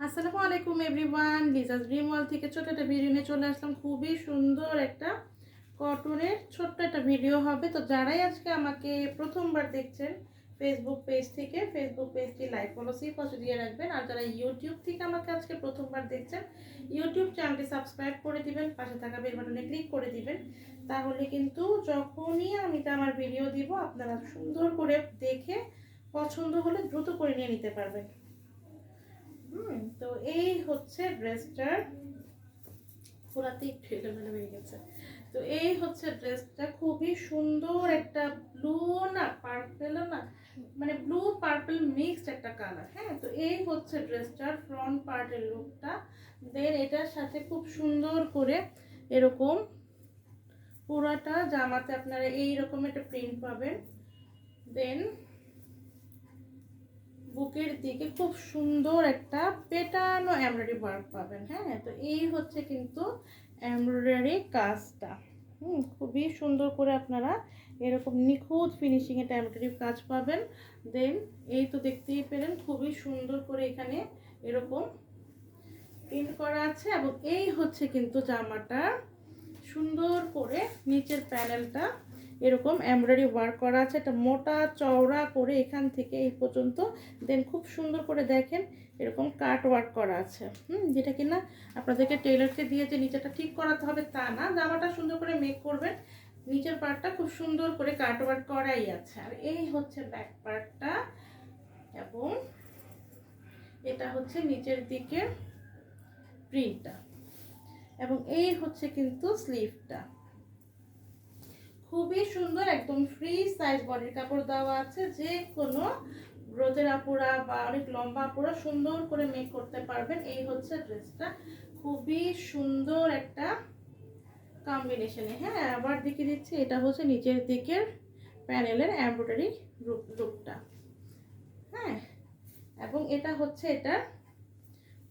আসসালামু আলাইকুম everyone, Liza's dream world থেকে ছোট একটা ভিডিও নিয়ে চলে আসলাম। খুবই সুন্দর একটা কটনের ছোট্ট একটা ভিডিও হবে। তো যারাই আজকে আমাকে প্রথমবার দেখছেন ফেসবুক পেজ থেকে, ফেসবুক পেজটি লাইক ফলো সেই পাশে দিয়ে রাখবেন। আর যারা ইউটিউব থেকে আমাকে আজকে প্রথমবার দেখছেন, ইউটিউব চ্যানেলটি সাবস্ক্রাইব করে দিবেন, পাশে থাকা বেল বাটনে ক্লিক করে দিবেন। তাহলে কিন্তু যখনই আমি আমার ভিডিও দিব আপনারা সুন্দর করে দেখে পছন্দ হলে দ্রুত করে নিয়ে নিতে পারবেন। তো এই হচ্ছে ড্রেসটার পুরাতেই ঠেলেমেলে হয়ে গেছে। তো এই হচ্ছে ড্রেসটা, খুবই সুন্দর একটা ব্লু না পার্পেল না, মানে ব্লু পার্পেল মিক্সড একটা কালার। হ্যাঁ, তো এই হচ্ছে ড্রেসটার ফ্রন্ট পার্টের লুকটা। দেন এটার সাথে খুব সুন্দর করে এরকম পুরাটা জামাতে আপনারা এইরকম একটা প্রিন্ট পাবেন। দেন বুকের দিকে খুব সুন্দর একটা পেটানো এমব্রয়ডারি ওয়ার্ক পাবেন। হ্যাঁ, তো এই হচ্ছে কিন্তু এমব্রয়ডারি কাজটা। খুবই সুন্দর করে আপনারা এরকম নিখুঁত ফিনিশিং এটা এমব্রয়ডারি কাজ পাবেন। দেন এই তো দেখতেই পেলেন খুবই সুন্দর করে এখানে এরকম প্রিন্ট করা আছে। এবং এই হচ্ছে কিন্তু জামাটা সুন্দর করে নিচের প্যানেলটা এরকম এমব্রয়ডারি ওয়ার্ক করা আছে, একটা মোটা চওড়া করে এখান থেকে এই পর্যন্ত। দেন খুব সুন্দর করে দেখেন এরকম কাট ওয়ার্ক করা আছে। যেটা কিনা আপনাদেরকে টেইলরকে দিয়ে যে নিচেটা ঠিক করাতে হবে তা না, জামাটা সুন্দর করে মেক করবেন, নিচের পার্টটা খুব সুন্দর করে কাট ওয়ার্ক করাই আছে। আর এই হচ্ছে ব্যাক পার্টটা, এবং এটা হচ্ছে নিচের দিকে প্রিন্টটা, এবং এই হচ্ছে কিন্তু স্লিভটা। খুবই সুন্দর, একদম ফ্রি সাইজ বডির কাপড় দেওয়া আছে। যে কোনো গ্রোথের আপুরা বা অনেক লম্বা আপুরা সুন্দর করে মেক করতে পারবেন। এই হচ্ছে ড্রেসটা, খুবই সুন্দর একটা কম্বিনেশনে। হ্যাঁ, আবার দেখিয়ে দিচ্ছি, এটা হচ্ছে নিচের দিকের প্যানেলের এমব্রয়ডারি লুকটা। হ্যাঁ, এবং এটা হচ্ছে এটার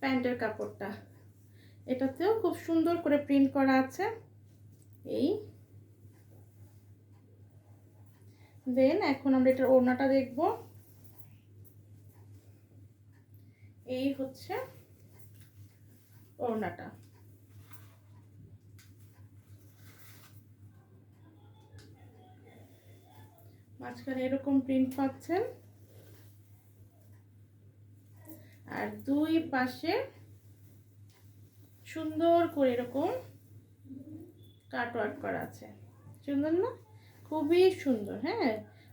প্যান্টের কাপড়টা, এটাতেও খুব সুন্দর করে প্রিন্ট করা আছে। এই দেন এখন আমরা এটার ওড়নাটা দেখব। এই হচ্ছে ওড়নাটা, মাঝখানে এরকম প্রিন্ট পাচ্ছেন, আর দুই পাশে সুন্দর করে এরকম কাট ওয়ার্ক করা আছে। সুন্দর না? খুবই সুন্দর। হ্যাঁ,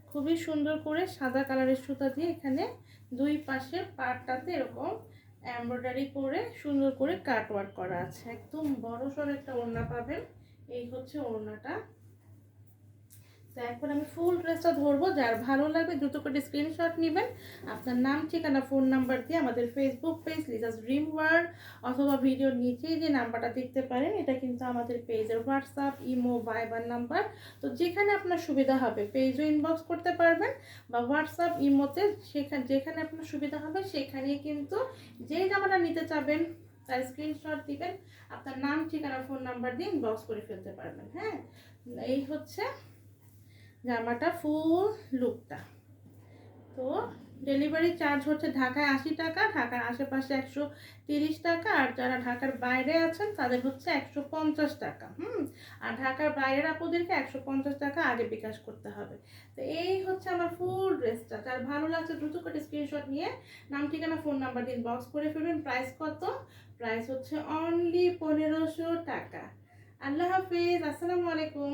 খুবই সুন্দর করে সাদা কালারের সুতা দিয়ে এখানে দুই পাশে পাটটাতে এরকম এমব্রয়ডারি করে সুন্দর করে কাট ওয়ার্ক করা আছে। একদম বড় সড়ো একটা ওড়না পাবেন। এই হচ্ছে ওড়নাটা। তো এখন আমি ফুল ড্রেসটা ধরবো, যার ভালো লাগবে দ্রুত করে স্ক্রিনশট নেবেন, আপনার নাম ঠিকানা ফোন নাম্বার দিয়ে আমাদের Facebook page Liza's dream world অথবা ভিডিওর নিচেই যে নাম্বারটা দেখতে পারেন, এটা কিন্তু আমাদের পেজের হোয়াটসঅ্যাপ, ইমো, ভাইবার নাম্বার। তো যেখানে আপনার সুবিধা হবে পেজও ইনবক্স করতে পারবেন, বা হোয়াটসঅ্যাপ, ইমোতে যেখানে আপনার সুবিধা হবে সেখানেই কিন্তু যে জামাটা নিতে চাবেন তার স্ক্রিনশট দিবেন, আপনার নাম ঠিকানা ফোন নাম্বার দিয়ে ইনবক্স করে ফেলতে পারবেন। হ্যাঁ, এই হচ্ছে জামাটা ফুল লুকটা। তো ডেলিভারি চার্জ হচ্ছে ঢাকায় 80 টাকা, ঢাকার আশেপাশে 130 টাকা, আর যারা ঢাকার বাইরে আছেন তাদের হচ্ছে 150 টাকা। আর ঢাকার বাইরের আপুদেরকে 150 টাকা আগে বিকাশ করতে হবে। তো এই হচ্ছে আমার ফুল ড্রেসটা, যার ভালো লাগছে দ্রুত করে স্ক্রিনশট নিয়ে নাম ঠিকানা ফোন নাম্বার দিন বক্স করে ফেলবেন। প্রাইস কত? প্রাইস হচ্ছে অনলি 1500 টাকা। আল্লাহ হাফিজ, আসসালামু আলাইকুম।